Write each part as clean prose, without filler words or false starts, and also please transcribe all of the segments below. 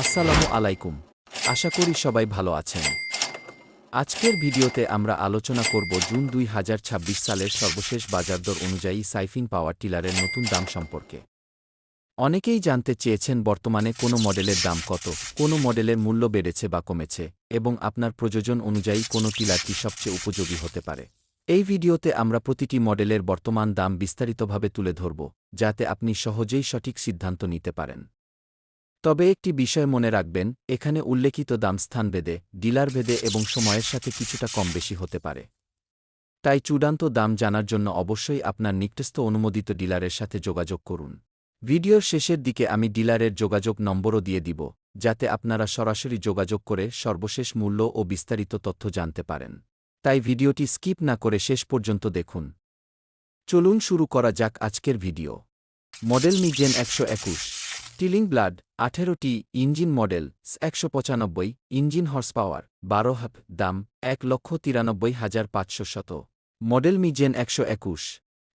আসসালামু আলাইকুম। আশা করি সবাই ভালো আছেন। আজকের ভিডিওতে আমরা আলোচনা করব জুন ২০২৬ সালের সর্বশেষ বাজারদর অনুযায়ী সাইফিন পাওয়ার টিলারের নতুন দাম সম্পর্কে। অনেকেই জানতে চেয়েছেন বর্তমানে কোনো মডেলের দাম কত, কোনো মডেলের মূল্য বেড়েছে বা কমেছে, এবং আপনার প্রয়োজন অনুযায়ী কোনো টিলারটি সবচেয়ে উপযোগী হতে পারে। এই ভিডিওতে আমরা প্রতিটি মডেলের বর্তমান দাম বিস্তারিতভাবে তুলে ধরব, যাতে আপনি সহজেই সঠিক সিদ্ধান্ত নিতে পারেন। তবে একটি বিষয় মনে রাখবেন, এখানে উল্লেখিত দাম স্থানভেদে, ডিলারভেদে এবং সময়ের সাথে কিছুটা কম বেশি হতে পারে। তাই চূড়ান্ত দাম জানার জন্য অবশ্যই আপনার নিকটস্থ অনুমোদিত ডিলারের সাথে যোগাযোগ করুন। ভিডিওর শেষের দিকে আমি ডিলারের যোগাযোগ নম্বরও দিয়ে দিব, যাতে আপনারা সরাসরি যোগাযোগ করে সর্বশেষ মূল্য ও বিস্তারিত তথ্য জানতে পারেন। তাই ভিডিওটি স্কিপ না করে শেষ পর্যন্ত দেখুন। চলুন শুরু করা যাক আজকের ভিডিও। মডেল মি জেন ১২১ টিলিং ব্লাড ১৮টি engine model ১৯৫, engine horse power ১২ হাপ, দাম ১,৯৩,৫০০। মডেল মি জেন ১২১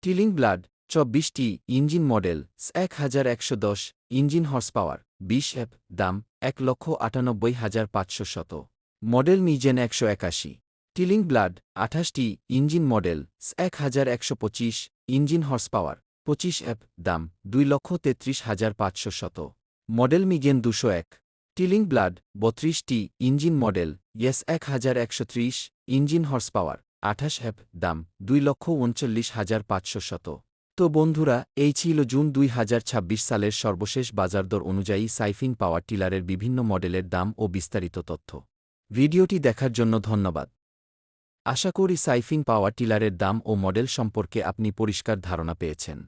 টিলিং ব্লাড ২৪টি ইঞ্জিন মডেল ১,১১০, ইঞ্জিন হর্স পাওয়ার ২০ হাপ, দাম ১,৯৮,৫০০। মডেল মি জেন ১৮১ টিলিং ব্লাড ২৮টি ইঞ্জিন মডেল ১,১২৫, ইঞ্জিন হর্স পাওয়ার ২৫ হাপ, দাম ২,৩৩,৫০০। মডেল মিগেন ২০১ টিলিং ব্লাড ৩২টি ইঞ্জিন মডেল ১,১৩০, ইঞ্জিন হর্স পাওয়ার ২৮ হাপ, দাম ২,৩৯,৫০০। তো বন্ধুরা, এই ছিল জুন ২০২৬ সালের সর্বশেষ বাজারদর অনুযায়ী সাইফিন পাওয়ার টিলারের বিভিন্ন মডেলের দাম ও বিস্তারিত তথ্য। ভিডিওটি দেখার জন্য ধন্যবাদ। আশা করি সাইফিন পাওয়ার টিলারের দাম ও মডেল সম্পর্কে আপনি পরিষ্কার ধারণা পেয়েছেন।